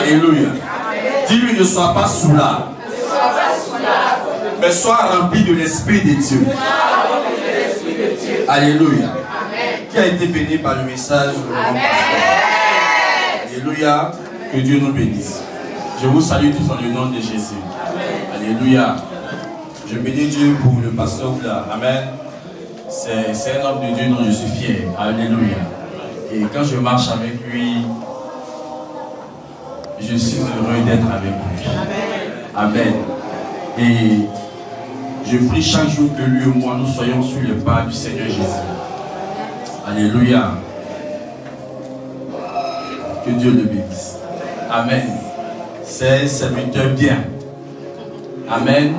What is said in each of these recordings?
Alléluia. Dis-lui, ne sois pas soulard, mais sois rempli de l'Esprit de Dieu. Alléluia. Qui a été béni par le message? Alléluia. Que Dieu nous bénisse. Je vous salue tous dans le nom de Jésus. Alléluia. Je bénis Dieu pour le pasteur là. Amen. C'est un homme de Dieu dont je suis fier. Alléluia. Et quand je marche avec lui, je suis heureux d'être avec lui. Amen. Et je prie chaque jour que lui et moi, nous soyons sur le pas du Seigneur Jésus. Alléluia. Que Dieu le bénisse. Amen. C'est un serviteur bien. Amen.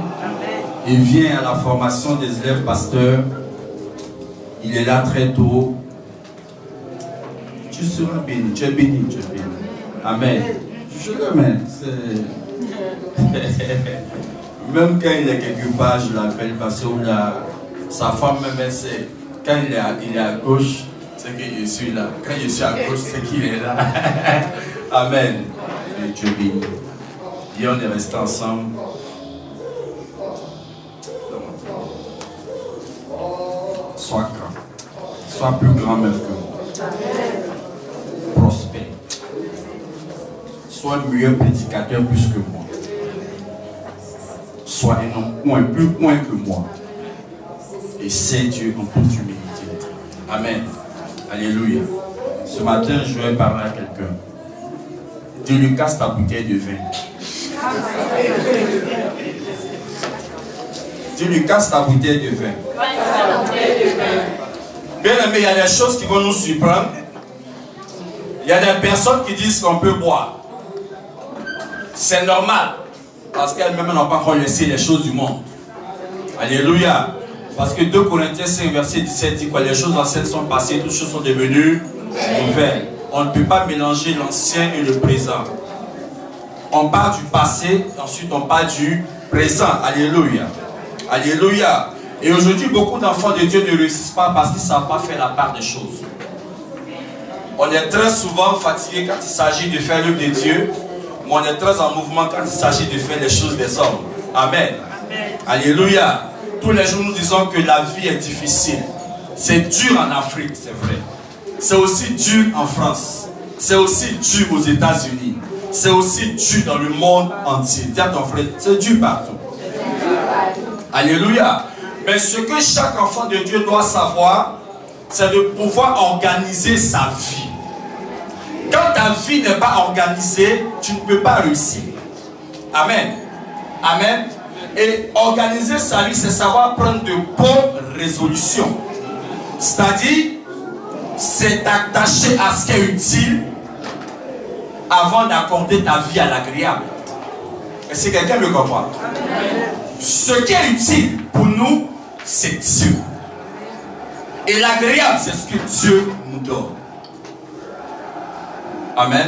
Il vient à la formation des élèves pasteurs. Il est là très tôt. Tu seras béni. Tu es béni. Tu es béni. Amen. Je le mets. Même quand il est quelque part, je l'appelle parce que sa femme même, c'est quand il est à gauche, c'est que je suis là. Quand je suis à gauche, c'est qu'il est là. Amen. Et tu es béni. Et on est restés ensemble. Sois grand. Sois plus grand même que moi. Prospère. Sois mieux prédicateur plus que moi. Sois un homme moins, plus moins que moi. Et c'est Dieu en toute humilité. Amen. Alléluia. Ce matin, je vais parler à quelqu'un. Dieu lui casse ta bouteille de vin. Dieu lui casse ta bouteille de vin. Bien aimé, il y a des choses qui vont nous surprendre. Il y a des personnes qui disent qu'on peut boire. C'est normal. Parce qu'elles-mêmes n'ont pas encore laissé les choses du monde. Alléluia. Parce que 2 Corinthiens 5, verset 17 dit quoi? Les choses anciennes sont passées, toutes choses sont devenues nouvelles. On ne peut pas mélanger l'ancien et le présent. On part du passé, ensuite on part du présent. Alléluia. Alléluia. Et aujourd'hui, beaucoup d'enfants de Dieu ne réussissent pas parce qu'ils ne savent pas faire la part des choses. On est très souvent fatigué quand il s'agit de faire l'œuvre de Dieu. Mais on est très en mouvement quand il s'agit de faire les choses des hommes. Amen. Amen. Alléluia. Tous les jours, nous disons que la vie est difficile. C'est dur en Afrique, c'est vrai. C'est aussi dur en France. C'est aussi dur aux États-Unis. C'est aussi dur dans le monde entier. Dis à ton frère, c'est dur partout. Alléluia. Mais ce que chaque enfant de Dieu doit savoir, c'est de pouvoir organiser sa vie. Quand ta vie n'est pas organisée, tu ne peux pas réussir. Amen. Amen. Et organiser sa vie, c'est savoir prendre de bonnes résolutions. C'est-à-dire, c'est t'attacher à ce qui est utile avant d'accorder ta vie à l'agréable. Est-ce que quelqu'un me comprend? Ce qui est utile pour nous, c'est Dieu. Et l'agréable, c'est ce que Dieu nous donne. Amen.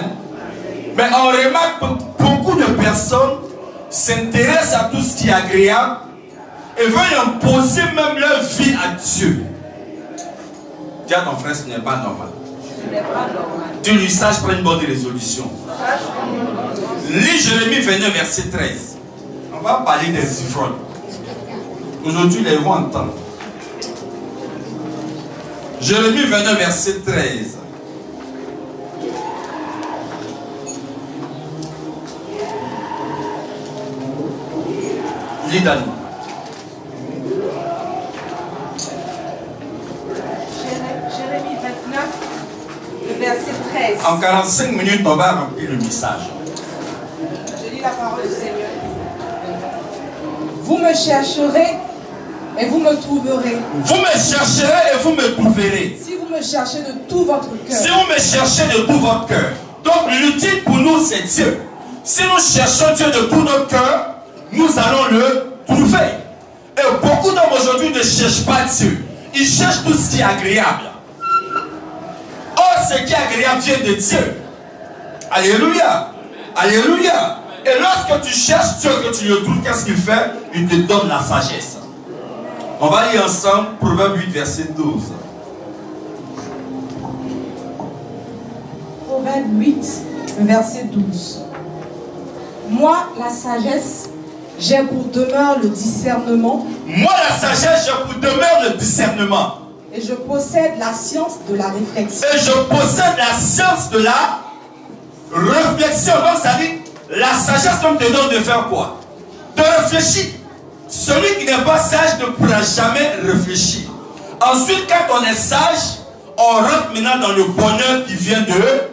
Mais on remarque que beaucoup de personnes s'intéressent à tout ce qui est agréable et veulent imposer même leur vie à Dieu. Dis à ton frère, ce n'est pas normal. Tu lui saches prendre une bonne résolution. Lis Jérémie 29, verset 13. On va parler des ivrognes. Aujourd'hui, les vont entendre. Jérémie 29, verset 13. Lis Dani. Jérémie 29, le verset 13. En 45 minutes, on va remplir le message. Je lis la parole du Seigneur. Vous me chercherez et vous me trouverez. Vous me chercherez et vous me trouverez. Si vous me cherchez de tout votre cœur. Si vous me cherchez de tout votre cœur. Donc l'utile pour nous, c'est Dieu. Si nous cherchons Dieu de tout notre cœur, nous allons le trouver. Et beaucoup d'hommes aujourd'hui ne cherchent pas Dieu. Ils cherchent tout ce qui est agréable. Or, ce qui est agréable vient de Dieu. Alléluia. Alléluia. Et lorsque tu cherches Dieu, que tu le trouves, qu'est-ce qu'il fait? Il te donne la sagesse. On va lire ensemble Proverbe 8, verset 12. Proverbe 8, verset 12. Moi, la sagesse, j'ai pour demeure le discernement. Moi, la sagesse, j'ai pour demeure le discernement. Et je possède la science de la réflexion. Et je possède la science de la réflexion. Donc, ça dit, la sagesse donc te donne de faire quoi? De réfléchir. Celui qui n'est pas sage ne pourra jamais réfléchir. Ensuite, quand on est sage, on rentre maintenant dans le bonheur qui vient de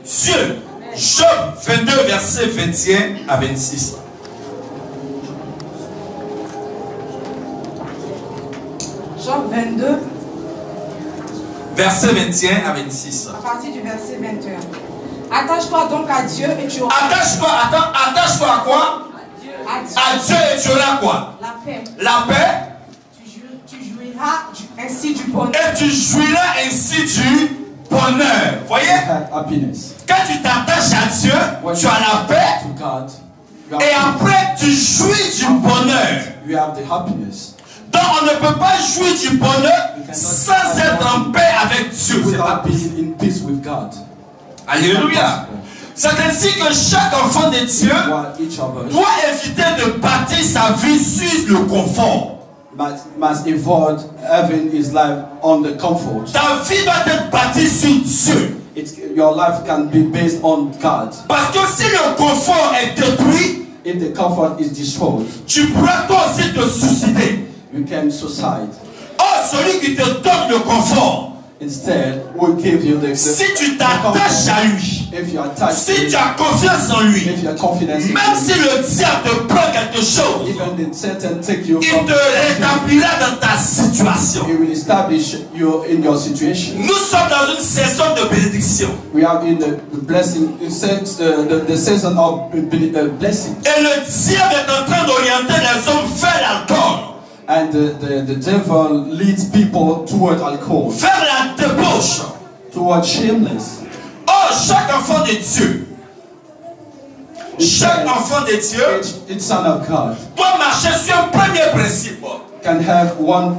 Dieu. Job 22, versets 21 à 26. Job 22, Verset 21 à 26. à partir du verset 21. Attache-toi donc à Dieu et tu auras Attache-toi à quoi? à Dieu, À Dieu et tu auras quoi? la paix. La paix. Tu jouiras ainsi du bonheur. Et tu jouiras ainsi du bonheur. Voyez? Happiness. Quand tu t'attaches à Dieu, tu as la paix. To God, Et après, tu jouis du bonheur. you have the happiness. Donc, on ne peut pas jouir du bonheur sans être en paix avec Dieu. C'est pas Without being in peace with God. Alléluia. C'est ainsi que chaque enfant de Dieu While each of us doit éviter de bâtir sa vie sur le confort. must avoid having his life on the comfort. Ta vie doit être bâtie sur Dieu. Your life can be based on God. Parce que si le confort est détruit, If the comfort is destroyed, tu pourras toi aussi te suicider. you can suicide. Oh, celui qui te donne le confort, Instead, we'll give you the si tu t'attaches à lui, if you are attached to si him, tu as confiance en lui, if you have confidence in même him, si le diable te prend quelque chose, even the Satan take you il from te rétablira dans ta situation. he will establish you in your situation. Nous sommes dans une saison de bénédiction. We are in the blessing, the season of blessing. Et le diable est en train d'orienter les hommes vers l'alcool, And the devil leads people toward alcohol, vers la débauche. toward shameless. Oh, chaque enfant de Dieu, chaque enfant de Dieu Each son of God doit marcher sur un premier principe. can have one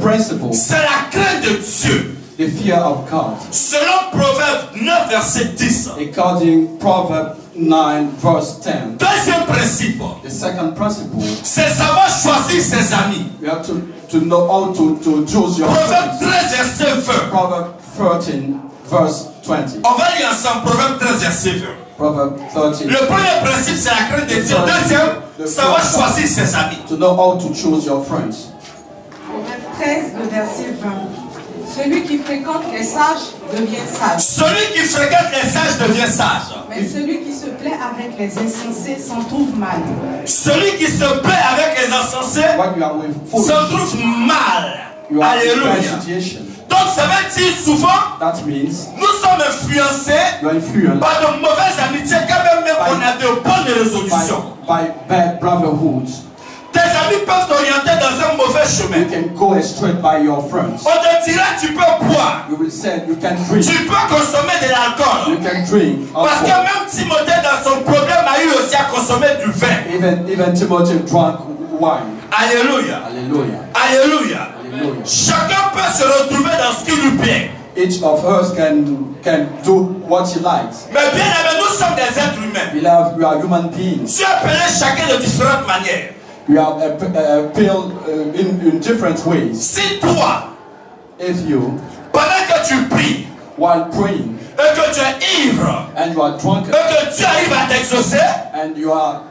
principle, C'est la crainte de Dieu. the fear of God. Selon Proverbe 9, verset 10. According Proverbs 9 verse 10. Deuxième principe, The second principle, c'est savoir choisir ses amis. you have to know how to choose your Proverbe friends. 13, verset 20. Proverbs 13 verse 20. On va lire ensemble Proverbe 13, verset 20. Proverbs 13. Le premier principe, c'est la crainte de Dieu. Deuxième, savoir choisir ses amis. To know how to choose your friends. Proverbe 13, le verset 20. Celui qui fréquente les sages devient sage. Celui qui fréquente les sages devient sage. Mais celui qui se plaît avec les insensés s'en trouve mal. Celui qui se plaît avec les insensés When you are with fools, s'en trouve mal. you are in a bad Alléluia. situation. Donc ça veut dire souvent, That means nous sommes influencés you are influenced par de mauvaises amitiés quand même qu'on a de bonnes résolutions. by bad brotherhoods. Tes amis peuvent t'orienter dans un mauvais chemin. You can go astray by your friends. On te dira tu peux boire, You will say you can drink. tu peux consommer de You l'alcool. can drink Parce que alcohol. même Timothée dans son problème a eu aussi à consommer du vin. Even Timothy drank wine. Alléluia. Hallelujah. Alléluia. Hallelujah. Chacun peut se retrouver dans ce qui lui plaît. Each of us can do what he likes. Mais bien aimé, nous sommes des êtres humains. We are human beings. Dieu a appelé chacun de différentes manières. We are appealed in different ways. Si toi, If you, pendant que tu pries, while praying, et que tu es ivre, and you are drunk, et que Dieu arrive à t'exaucer, and you are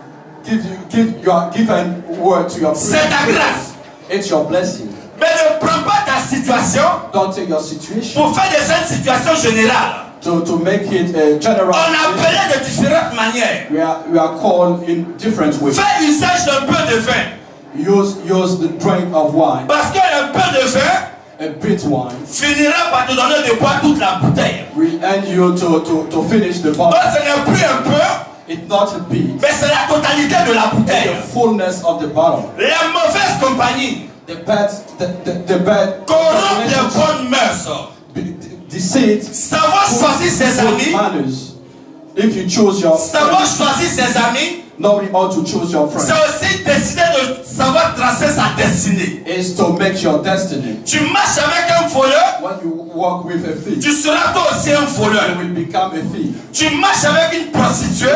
given word to your c'est ta prayer, grâce. it's your blessing. Mais ne prends pas ta situation Don't take your situation pour faire de cette situation générale. to make it a general. On a appelé de différentes manières. We are called in different ways. Fais usage d'un peu de vin. Use the drink of wine, Parce qu'un peu de vin a bit wine, finira par te donner de boire toute la bouteille. will end you to finish the Donc bottle. ce n'est plus un peu, It's not a bit, mais c'est la totalité de la bouteille. the fullness of the bottle. La mauvaise compagnie The bad corrompt les bonnes mœurs. deceit, Savoir choisir ses good amis, manners. If you choose your savoir friends, choisir ses amis, knowing how to choose your c'est friends aussi décider de savoir tracer sa destinée. is to make your destiny. Tu marches avec un voleur, When you walk with a thief, tu seras toi aussi un you voleur. will become a thief. Tu marches avec une prostituée,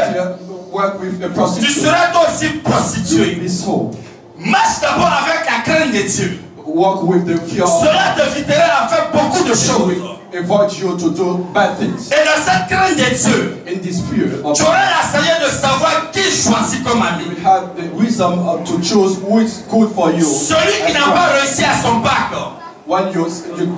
work with a Tu prostitute, seras toi aussi you will prostitué. be so. Marche d'abord avec la crainte de Dieu. Walk with the fear of Cela t'évitera à faire beaucoup de God. choses. Avoid you to do bad things. Et dans cette crainte de Dieu, In this fear of tu auras la sagesse de savoir qui choisit comme ami. you have the wisdom to choose who is good for you. Celui qui as n'a well. pas réussi à son bac When you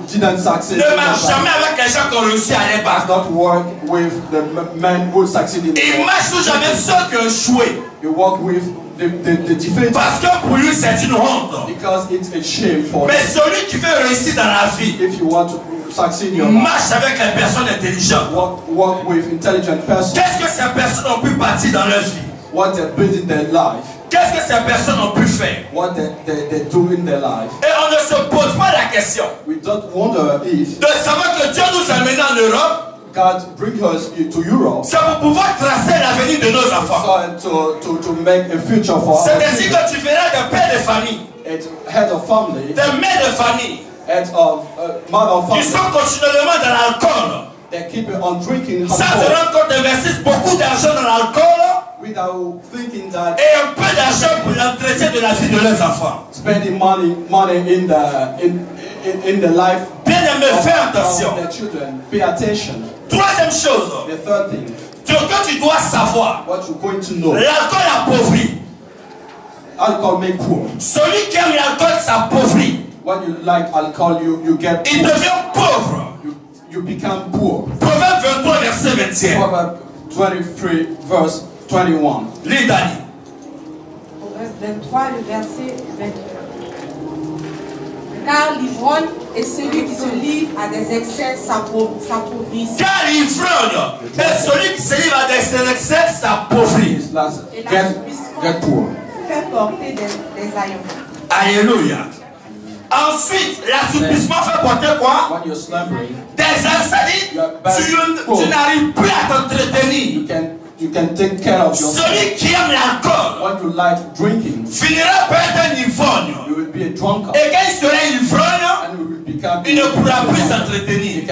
didn't succeed, ne in marche your jamais life, avec les gens qui ont réussi à les does battre. not work with the men who succeed in Il life. marche toujours jamais ceux qui ont échoué. You work with the defeated Parce que pour lui, c'est une honte. because it's a shame for Mais them. celui qui veut réussir dans la vie, If you want to succeed in your life, marche avec les personnes intelligentes. work with intelligent persons. Qu'est-ce que ces personnes ont pu bâtir dans leur vie? What they build in their life, Qu'est-ce que ces personnes ont pu faire? what they do in their life. Et on ne se pose pas la question We don't wonder if de savoir que Dieu nous a menés en Europe, God brings us to Europe c'est pour pouvoir tracer l'avenir de nos enfants. to make a future for our C'est ainsi children. que tu verras des pères de famille, It's head of family, des mères de famille, head of mother of qui family. sont continuellement dans l'alcool. They keep on drinking Sans se alcohol rendre compte, investissent beaucoup d'argent dans l'alcool without thinking that et un peu d'argent pour l'entretien de la vie de leurs enfants. spending money in the life Bien aimé, fais attention. of their children. Pay attention. Troisième chose, The third thing, ce que tu dois savoir, what you're going to know, l'alcool appauvrit. alcohol make poor. Celui qui aime l'alcool s'appauvrit. When you like alcohol, you get Il poor. devient pauvre. You become poor. Proverbe 23, verset 21. Proverbs 23, verse 21. Lis Dani. Proverbe 23, le verset 21. Car l'ivrogne et celui qui se livre à des excès s'appauvrissent. Car l'ivrogne et celui qui se livre à des excès s'appauvrit. This last, Et get l'assouplissement poor. fait porter des haillons. Alléluia. Ensuite, l'assouplissement fait porter quoi? When you're slumbering, Des c'est-à-dire, tu n'arrives plus à t'entretenir. you can take care of yourself. Celui qui aime l'alcool When you like drinking, finira par être un ivrogne. you will be a drunkard. Et quand il sera ivrogne, And you will become il ne pourra plus You s'entretenir.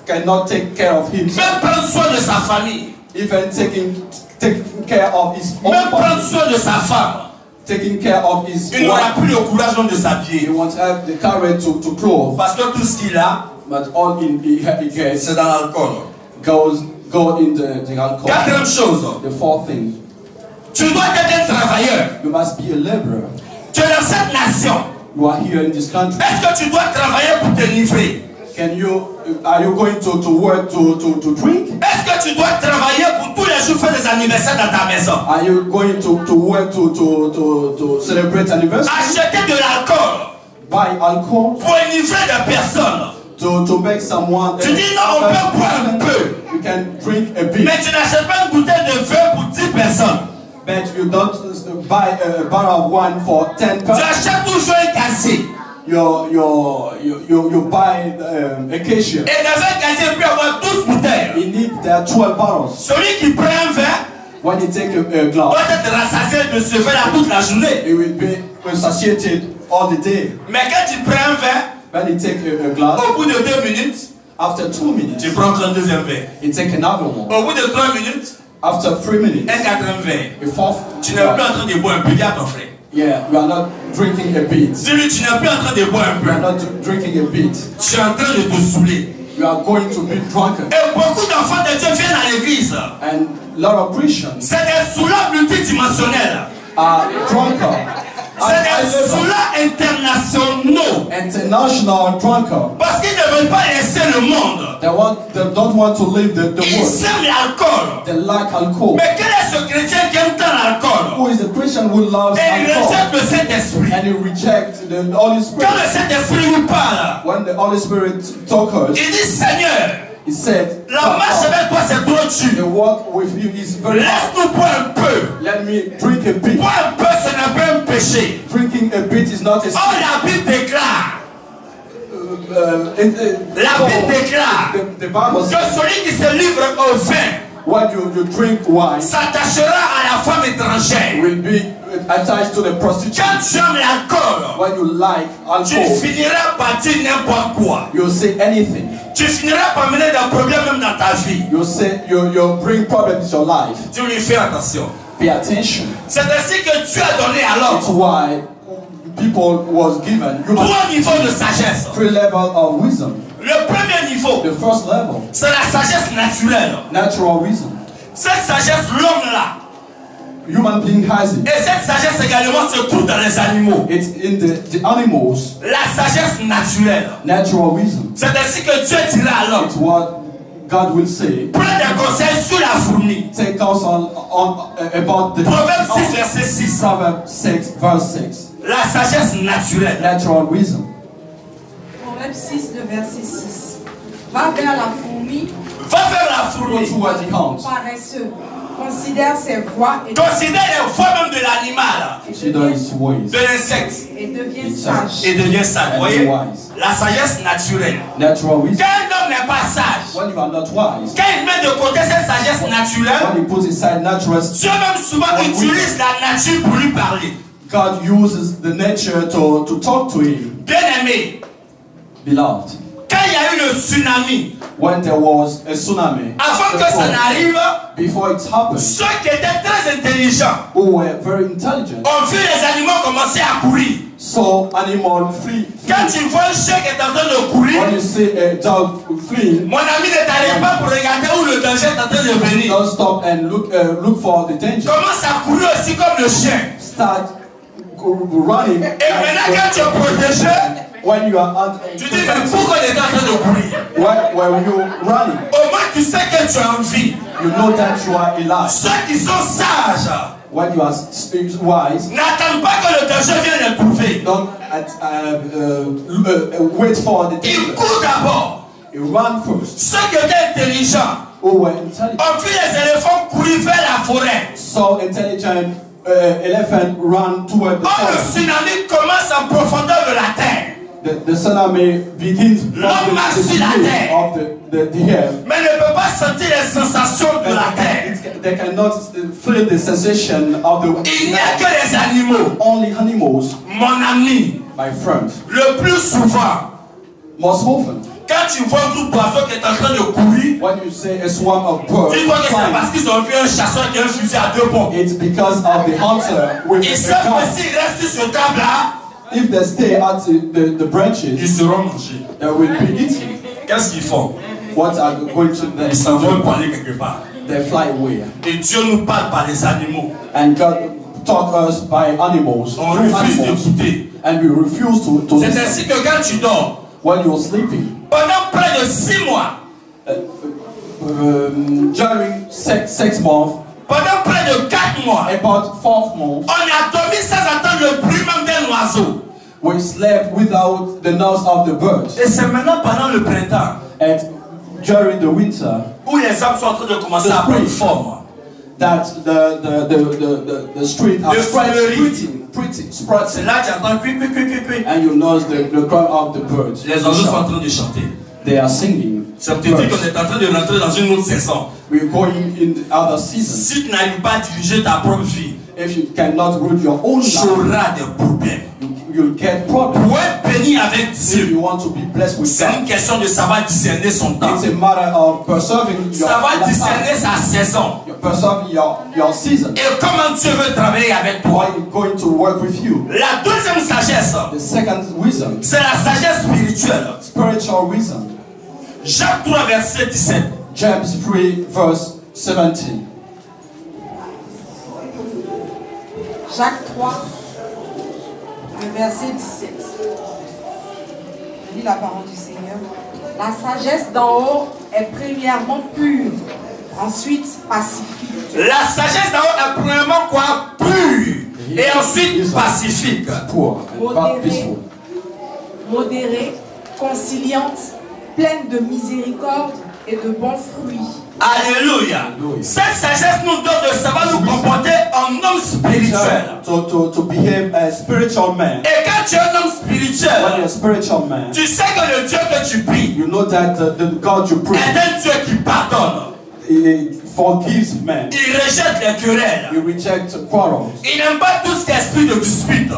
cannot take care of himself. Même prendre soin de sa famille. Even taking care of his own Même prendre family. soin de sa femme. Taking care of his Il n'aura wife. plus le courage même de He s'habiller. won't have the courage to clothe. Parce que tout ce qu'il a, But all he gets c'est dans l'alcool. go in the alcohol. Quatrième chose, The fourth thing, tu dois être un travailleur. you must be a laborer. Tu es dans cette nation. You are here in this country. Est-ce que tu dois travailler pour te livrer? Are you going to work to drink? Est-ce que tu dois travailler pour tous les jours faire des anniversaires dans ta maison? Are you going to work to celebrate anniversary? Acheter de l'alcool Buy alcohol pour livrer des personnes. to make someone. Tu dis non, on peut boire un peu. You can drink a bit, Mais tu n'achètes pas une bouteille de vin pour 10 personnes. but you don't buy a bottle of wine for 10 Tu persons. achètes toujours un casier. You buy acacia. Et dans un casier, il peut y avoir 12 bouteilles. There are 12 bottles. Celui qui prend un verre When you take a doit glass, être rassasié de ce verre toute la journée. it will be satiated all the day. Mais quand tu prends un verre, When you take a glass, au bout de 2 minutes, after 2 minutes, tu prends un deuxième verre. you take another one. Au bout de 3 minutes, After 3 minutes, un quatrième verre. a fourth. Tu n'es plus en train de boire un peu, dis à ton frère. Yeah, you are not drinking a bit. Dis-lui, tu n'es plus en train de boire un You are peu. not drinking a bit. Tu es en train de te saouler. You are going to be drunken. Et beaucoup d'enfants de Dieu viennent à l'église. And a lot of Christians C'est des saoulards multidimensionnels. are drunken. C'est des saoulards internationaux. International drunken. Parce qu'ils ne veulent pas laisser le monde. They don't want to leave the Ils world. aiment l'alcool. They like alcohol. Mais quel est ce chrétien qui aime tant l'alcool? Who is the Christian who loves Et il alcohol? rejette le Saint-Esprit. And he rejects the Holy Spirit. Quand le Saint-Esprit nous parle, When the Holy Spirit talks us, il dit Seigneur, he said, la marche avec toi c'est trop the dur. walk with you is very hard. Laisse-nous boire un peu. Let me drink a bit. Boire un peu, ce n'est pas un péché. Drinking a bit is not a sin. Or la Bible déclare, la Bible déclare The Bible que says celui qui se livre au vin when you drink wine s'attachera à la femme étrangère. will be attached to the prostitute. Quand tu aimes l'alcool, When you like tu alcohol, finiras par dire n'importe quoi. you'll say anything. Tu finiras par mener des problèmes même dans ta vie. You'll bring problems in your life. Tu lui fais attention. Pay attention. C'est ainsi que Dieu a donné à It's l'homme why people was given trois niveaux de sagesse. 3 levels of wisdom. Le premier niveau, The first level, c'est la sagesse naturelle. natural wisdom. Cette sagesse, l'homme là. Human being has it. Et cette sagesse également se trouve dans les animaux. It's in the animals. La sagesse naturelle. Natural wisdom. C'est ainsi que Dieu dira à l'homme. It's what God will say. Prends des conseils sur la fourmi. Take counsel about the Proverbe 6, verset 6. Proverbs 6, verse 6. La sagesse naturelle. Natural wisdom. Proverbe 6, le verset 6. Va vers la fourmi, Va vers la Go fourmi. toward the house. paresseux. Considère ses voies et Considère les voies même de l'animal, Consider his ways. de l'insecte, devient sage. et devient sage. Vous And voyez? wise. La sagesse naturelle. Natural wisdom. Quand un homme n'est pas sage, When you are not wise, quand il met de côté cette sagesse naturelle, when he puts aside natural, Dieu même souvent utilise la nature pour lui parler. God uses the nature to talk to him. Bien aimé, Beloved, quand il y a eu le tsunami, when there was a tsunami, avant que ça n'arrive, before it happened, ceux qui étaient très intelligents who were very intelligent, ont vu les animaux commencer à courir. saw animal flee. Quand tu vois un chien qui est en train de courir, When you see a dog fleeing, mon ami ne t'arrive pas pour regarder où le danger est en train de venir. don't stop and look for the danger. Commence à courir aussi comme le chien. Start running. Et maintenant quand tu es protégé, When you are tu dis mais pourquoi il est en train de courir? when you running, Au moins tu sais que tu es en vie. you know that you are alive. Ceux qui sont sages When you are wise, n'attendent pas que le danger vienne les trouver. don't wait for the Ils danger. courent d'abord. You run first. Ceux qui étaient intelligents Who were intelligent, ont vu les éléphants courir vers la forêt. so intelligent elephant run toward the Or le forest. tsunami commence en profondeur de la terre. The tsunami begins from L'homme marche sur la terre. of the air. Mais ne peut pas sentir les sensations de la terre. They cannot feel the sensation of the Il n'y a que les animaux. only animals, Mon ami, my friend. le plus souvent, Most often, quand tu vois un groupe d'oiseaux qui est en train de courir, when you say a swarm of birds, dis-toi que c'est flying, parce qu'ils ont vu un chasseur qui a un fusil à 2 pompes. it's because of the hunter with Ils a savent gun. que s'ils restent sur ce câble-là, If they stay at the branches, ils seront mangés. they will be eaten. Qu'est-ce qu'ils font? What are they going to Ils s'en vont pour do? aller quelque part. They fly away. Et Dieu nous parle par les animaux. And God taught us by animals, On through refuse animals, d'écouter. and we refuse to C'est listen. ainsi que quand tu dors, When you're sleeping, pendant près de 6 mois, during six months, pendant près de 4 mois, about 4 months, on a dormi sans entendre le bruit même d'un oiseau. we slept without the noise of the birds. Et c'est maintenant pendant le printemps And during the winter, où les arbres sont en train de commencer à prendre forme. that the street are Le fleurit. spreading. C'est là que tu entends cui, cui, cui, cui, cui. And you notice the cry of the birds. Les oiseaux sont en train de chanter. They are singing. Ça te dit qu'on est en train de rentrer dans une autre saison. We're going in the other season. Si tu n'arrives pas à diriger ta propre vie, If you cannot rule your own tu life, auras des problèmes. you'll get problems. Pour être béni avec If Dieu, you want to be blessed with c'est une God, question de savoir discerner son temps. it's a matter of preserving your Savoir time, discerner sa saison. preserving your season. Et comment Dieu veut travailler avec toi. Why going to work with you? La deuxième sagesse, The second wisdom, c'est la sagesse spirituelle. spiritual wisdom. Jacques 3, verset 17. James 3, verse 17. Jacques 3, le verset 17. Je lis la parole du Seigneur. La sagesse d'en haut est premièrement pure, ensuite pacifique. La sagesse d'en haut est premièrement quoi? Pure. Et ensuite pacifique. Poor and not peaceful. Modérée, conciliante, pleine de miséricorde et de bons fruits. Alléluia. Cette sagesse nous donne de savoir nous comporter en homme spirituel. To behave as a spiritual man. Et quand tu es un homme When you're spirituel, a spiritual man, tu sais que le Dieu que tu pries you know that the God you pray est un Dieu qui pardonne. he forgives man. Il rejette les querelles. He rejects quarrels. Il n'aime pas tout ce qui est esprit de dispute.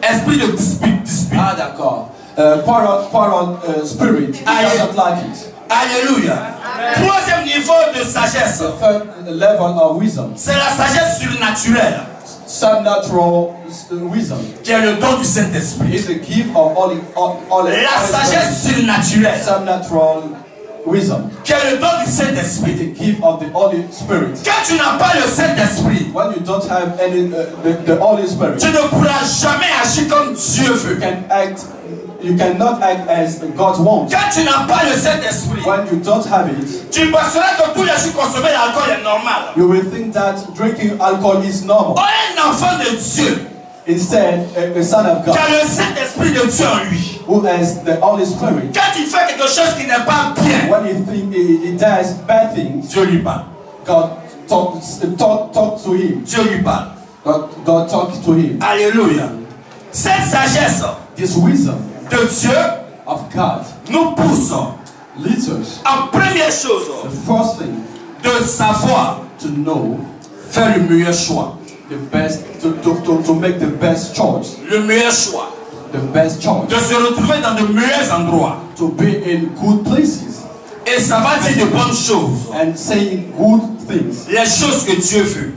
Esprit de dispute. Ah, d'accord. Quarrel spirit. He Aye. doesn't like it. Alléluia. Troisième niveau de sagesse. The third level of wisdom. C'est la sagesse surnaturelle. Supernatural wisdom. Qui est le don du Saint-Esprit. It's the gift of La sagesse surnaturelle. Supernatural wisdom. Qui est le don du Saint-Esprit. The gift of the Holy Spirit. Quand tu n'as pas le Saint-Esprit, When you don't have any the Holy Spirit, tu ne pourras jamais agir comme Dieu veut. you cannot act as God wants. Quand tu n'as pas le Saint-Esprit, When you don't have it, tu penseras que tous les jours consommer l'alcool est normal. you will think that drinking alcohol is normal. Oh, un enfant de Dieu Instead, a son of qui God a le Saint-Esprit de Dieu en lui, who has the Holy Spirit, quand il fait quelque chose qui n'est pas bien, when he think he does bad things, Dieu lui parle. God talk to him. Dieu lui parle. God talks to him. Alléluia. Cette sagesse This wisdom de Dieu of God nous pousse leads us, en première chose the first thing, de savoir to know faire le meilleur choix. the best, to make the best choice. Le meilleur choix. The best choice. De se retrouver dans de meilleurs endroits. To be in good places. Et ça va dire de bonnes choses. And saying good things. Les choses que Dieu veut.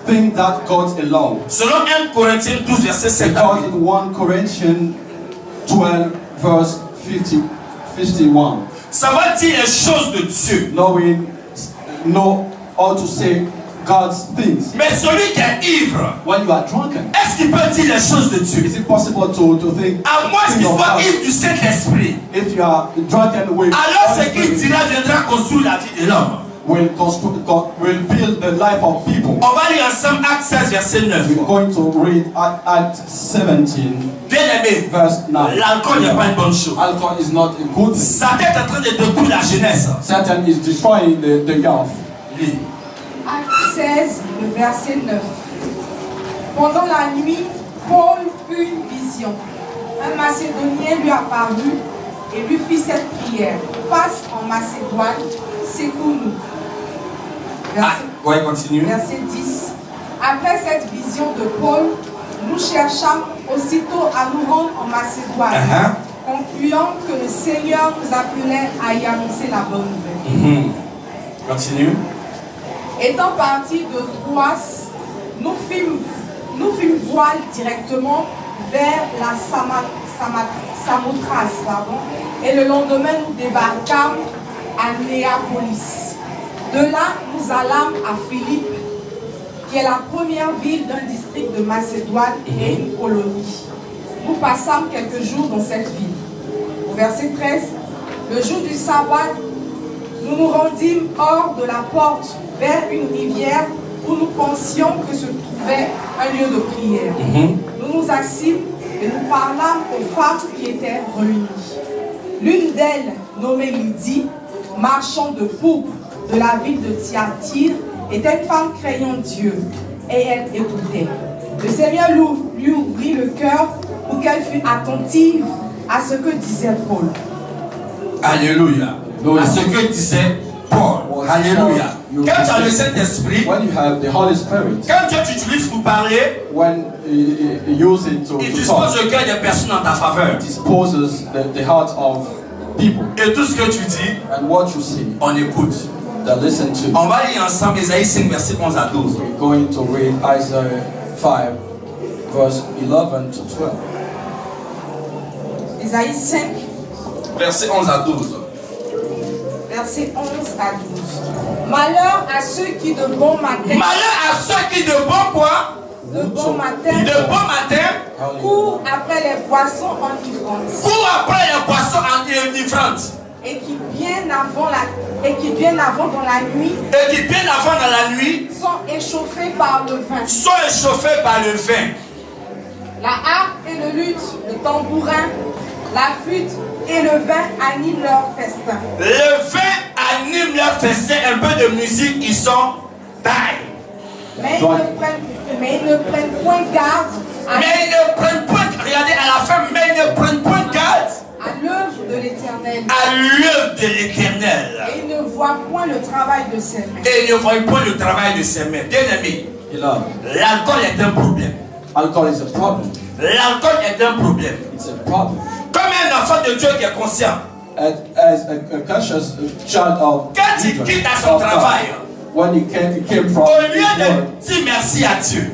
Things that God allows. Selon 1 Corinthiens 12, verset 5. Because in 1 Corinthians 12, verse 51. Ça va dire les choses de Dieu. Know how to say God's things. Mais celui qui est ivre, when you are drunken, est-ce qu'il peut dire les choses de Dieu? Is it possible to think? À moins qu'il soit ivre du Saint-Esprit. If you are drunken with, alors ce qu'il dira viendra construire la vie de l'homme. Will build the life of people. On va lire ensemble Acte 16, verset 9. We're going to read Acts 17, bien aimé, verse 9. L'alcool n'est pas une bonne chose. Alcohol is not a good thing. Satan est en train de détruire la jeunesse. Satan is destroying the youth. Lis. Acte 16, le verset 9. Pendant la nuit, Paul eut une vision. Un Macédonien lui apparut et lui fit cette prière. Passe en Macédoine, secours-nous. Continue. Verset 10. Après cette vision de Paul, nous cherchâmes aussitôt à nous rendre en Macédoine, concluant que le Seigneur nous appelait à y annoncer la bonne nouvelle. Continue. Étant partis de Troas, nous fîmes voile directement vers la Samothrace, et le lendemain nous débarquâmes à Néapolis. De là, nous allâmes à Philippe, qui est la première ville d'un district de Macédoine et une colonie. Nous passâmes quelques jours dans cette ville. Au verset 13, le jour du sabbat, nous nous rendîmes hors de la porte vers une rivière où nous pensions que se trouvait un lieu de prière. Nous nous assîmes et nous parlâmes aux femmes qui étaient réunies. L'une d'elles, nommée Lydie, marchande de pourpre de la ville de Thyatire, était une femme craignant Dieu, et elle écoutait. Le Seigneur lui ouvrit le cœur pour qu'elle fût attentive à ce que disait Paul. Alléluia. À ce que disait Paul. Alléluia. Quand tu as le Saint-Esprit, when you have the Holy Spirit, quand Dieu t'utilise pour parler, when you use it to il dispose le cœur des personnes en ta faveur. Disposes the heart of people. Et tout ce que tu dis, and what you say, on écoute. Listen to. On va lire ensemble Isaïe 5, verset 11 à 12. We're going to read Isaiah 5, verse 11 to 12. Isaïe 5, verset 11 à 12. Verset 11 à 12. Malheur à ceux qui de bon matin. Malheur à ceux qui de bon quoi? De bon matin. De bon matin. Courent après les boissons enivrantes. Courent après les boissons enivrantes. Et qui bien avant dans la nuit. Et qui bien avant dans la nuit. Sont échauffés par le vin. Sont échauffés par le vin. La harpe et le luth, le tambourin, la flûte et le vin animent leur festin. Le vin anime leur festin, un peu de musique, ils sont taille. Mais ils ne prennent point garde. Regardez à la fin, mais ils ne prennent point garde à l'œuvre de l'Éternel. À l'œuvre de l'Éternel. Et ils ne voient point le travail de ses mains. Et ils ne voient point le travail de ses mains. Bien aimé, l'alcool est un problème. Alcohol is a problem. L'alcool est un problème. It's a problem. Comme un enfant de Dieu qui est conscient. as a conscious child of Quand il quitte à son travail, when he came from au lieu his work, de dire merci à Dieu,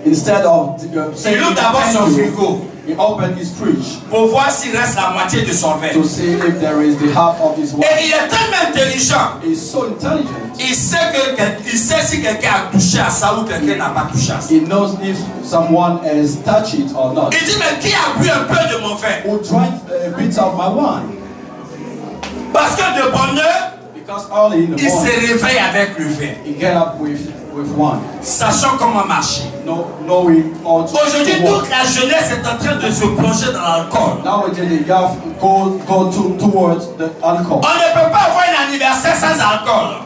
instead of saying il ouvre d'abord son thank you, frigo he opened his fridge pour voir s'il reste la moitié de son verre. to see if there is the half of his Et wine. il est tellement intelligent. He's so intelligent. Il sait si quelqu'un a touché à ça ou quelqu'un n'a pas touché à ça. He knows if someone has touched it or not. Il dit, mais qui a bu un peu de mon verre? Who drank a bit of my wine? Parce que de bonne heure, Because early in the il se morning, réveille avec le verre, he get up with wine, sachant comment marcher. knowing how to Aujourd'hui, walk. toute la jeunesse est en train de se plonger dans l'alcool. Nowadays, the youth go towards the alcohol. On ne peut pas avoir un anniversaire sans alcool.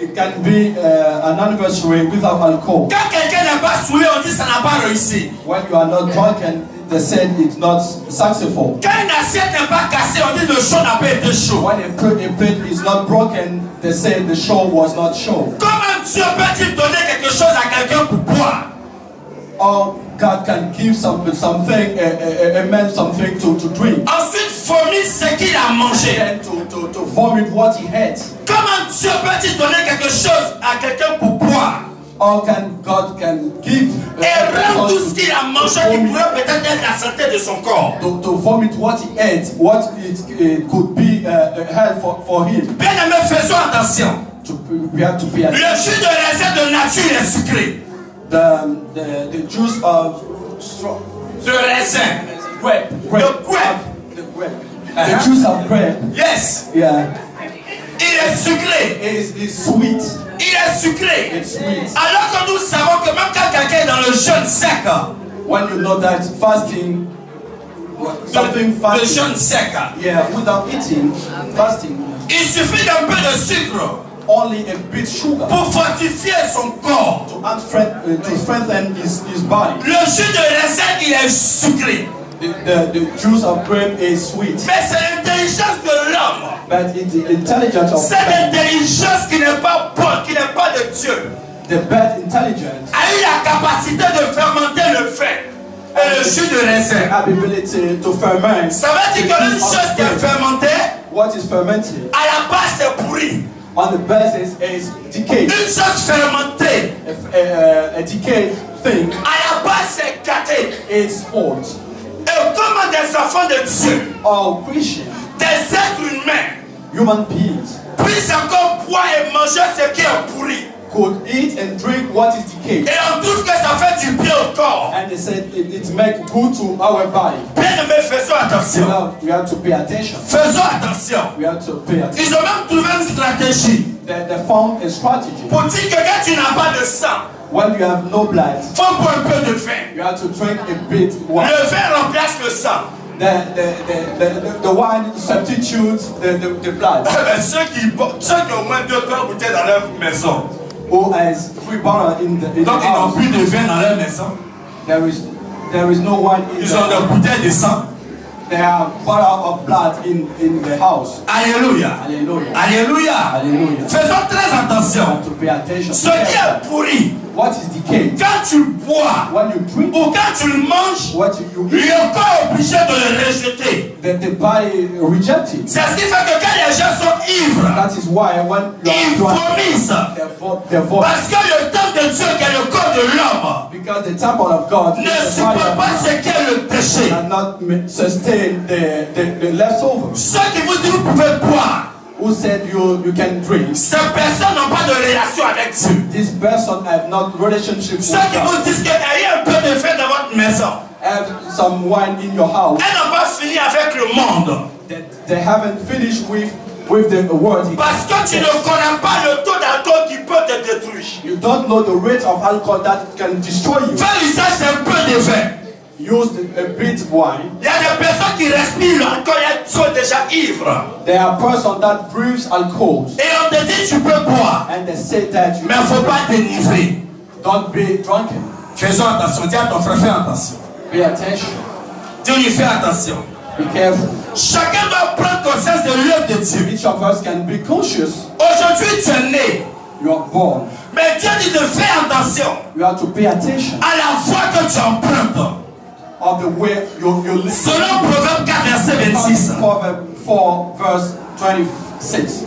It can be an anniversary without alcohol. Quand quelqu'un n'est pas saoulé, on dit ça n'a pas réussi. When you are not drunken, they said it's not successful. Quand une assiette n'est pas cassée, on dit le show n'a pas été chaud. When a plate is not broken, they say the show was not show. Comment Dieu peut-il donner quelque chose à quelqu'un pour boire? Or God can give something, a man something to drink. Ensuite, vomit ce qu'il a mangé. And to vomit what he had. Comment Dieu peut-il donner quelque chose à quelqu'un pour boire? Or God can give Et rendre tout ce qu'il a mangé qui pourrait peut-être être la santé de son corps. to vomit what he ate, what it could be help for him. Bien aimé, faisons attention. We have to be Le jus de raisin de nature est sucré. the juice of De raisin. grape. The grape. The juice of grape. Yes. Yeah. Il est sucré. It's sweet. Il est sucré. It's sweet. Alors que nous savons que même quand quelqu'un est dans le jeûne sec, When you know that fasting, something le fasting. jeûne sec, Yeah, without eating, fasting. il suffit d'un peu de sucre Only a bit sugar pour fortifier son corps. to strengthen his body. Le jus de raisin, il est sucré. The juice of grape is sweet, Mais c'est l'intelligence de l'homme. but it's the intelligence of Cette man, intelligence qui n'est pas bonne, qui n'est pas de Dieu, the bad intelligence, a eu la capacité de fermenter le vin et le jus de raisin. ability to ferment. Ça veut dire qu'une chose qui est fermentée, What is fermented à la base c'est pourri. on the basis is decayed. Une chose fermentée, A decayed thing à la base c'est gâté. is spoiled. Et comment des enfants de Dieu, All Christians, des êtres humains, human beings, puissent encore boire et manger ce qui est pourri. could eat and drink what is decayed. Et on trouve que ça fait du bien au corps. And they said it makes good to our body. Bien aimé, faisons attention. We have to pay attention. Faisons attention. We have to pay attention. Ils ont même trouvé une stratégie They found a strategy. pour dire que quand tu n'as pas de sang, When you have no blood, faut boire un peu de vin. you have to drink a bit wine. Le vin remplace le sang. The wine substitutes the blood. Ceux qui ont au moins 2-3 bouteilles dans leur maison, Who has 3 bottles in the donc ils n'ont house. plus de vin dans leur maison. There is no wine in Ils ont des the bouteilles de sang. There are bottles of blood in the house. Alléluia. Hallelujah. Alléluia. Hallelujah. Faisons très You attention. have to pay attention. Ce qui est pourri, What is decayed? quand tu bois When you drink, ou quand tu le manges, what you eat, le corps est obligé de le rejeter. the body rejects it. C'est ce qui fait que quand les gens sont ivres, That is why when you ils are drunk, vomissent. they vomit. Parce que le temple de Dieu qui est le corps de l'homme Because the temple of God ne is the supporte body of pas God. ce qu'est le péché. Cannot sustain the leftovers. Ceux qui vous disent que vous pouvez boire, Who said you can drink? ces personnes n'ont pas de relation avec Dieu. This person have not relationship with Ceux qui vous God. disent qu'il y a un peu de vin dans votre maison, Have some wine in your house. elles n'ont pas fini avec le monde. They haven't finished with the word. Parce que tu ne connais pas le taux d'alcool qui peut te détruire. You don't know the rate of alcohol that can destroy you. Fais l'usage d'un peu de vin. Use a bit wine. Il y a des personnes qui respirent l'alcool et elles sont déjà ivres. There are persons that breathes alcohol. Et on te dit tu peux boire, And they say that you mais il ne faut pas t'enivrer. don't be drunken. Faisons attention. Dis à ton frère, fais attention. Pay attention. Dis-lui, fais attention. Be careful. Chacun doit prendre conscience de l'œuvre de Dieu. Each of us can be conscious. Aujourd'hui, tu es né. You are born. Mais Dieu dit de faire attention You have to pay attention à la voie que tu empruntes. of the way you live. Selon Proverbe 4, verset 26. Proverbs 4, verse 26.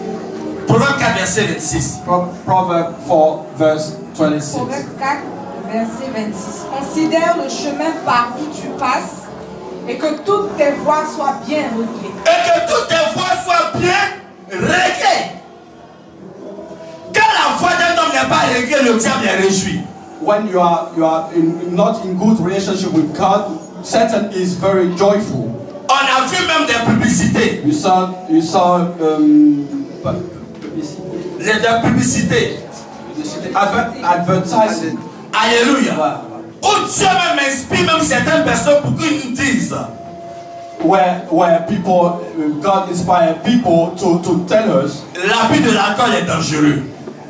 Proverbe 4, verset 26. Proverbe 4, verse 26. Proverbe 4, verset 26. Considère le chemin par où tu passes et que toutes tes voies soient bien réglées. Et que toutes tes voies soient bien réglées. Quand la voie d'un homme n'est pas réglée, le diable est réjoui. When you are not in good relationship with God, Satan is very joyful. On a vu même des publicités. You saw Les publicités. Advertising. Alléluia. Où Dieu même inspire même certaines personnes pour qu'ils nous disent. Where people, God inspired people to tell us L'abus de l'alcool est dangereux.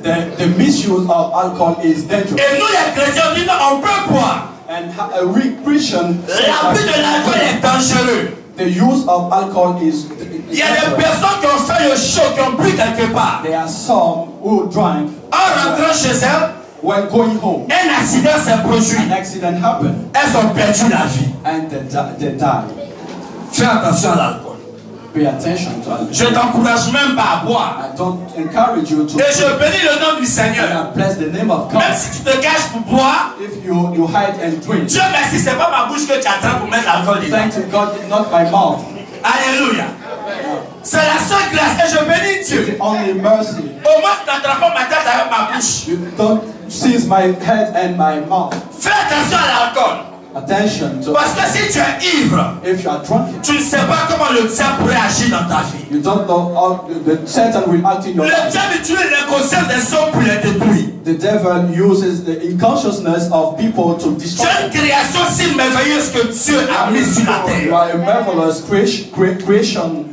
the misuse of alcohol is dangerous. Et nous les chrétiens disons on peut boire. And we Christians say L'abus de l'alcool est dangereux. the use of alcohol is. Il y a des personnes qui ont fait le show, qui ont bu quelque part. There are some who drank. En rentrant chez elles, when going home, un accident s'est produit. an accident happened Elles ont perdu la vie. and they died. Fais attention à l'alcool. Pay attention to alcohol. Je t'encourage même pas à boire. I don't encourage you to. Et je bénis le nom du Seigneur. And I bless the name of God. Même si tu te caches pour boire, If you hide and drink, Dieu merci, c'est pas ma bouche que tu attrapes pour mettre l'alcool dedans. thank to God, not my mouth. Alléluia. C'est la seule grâce et je bénis Dieu. The only mercy. Au moins, tu n'attrapes pas ma tête avec ma bouche. You don't seize my head and my mouth. Fais attention à l'alcool. Attention to. Parce que si tu es ivre, If you are drunk, tu ne sais pas comment le diable pourrait agir dans ta vie. you don't know how the Satan will act in your Le life. diable utilise l'inconscience des hommes pour les détruire. The devil uses the unconsciousness of people to C'est destroy. une création si merveilleuse que Dieu a mise sur la You terre. are a marvelous creation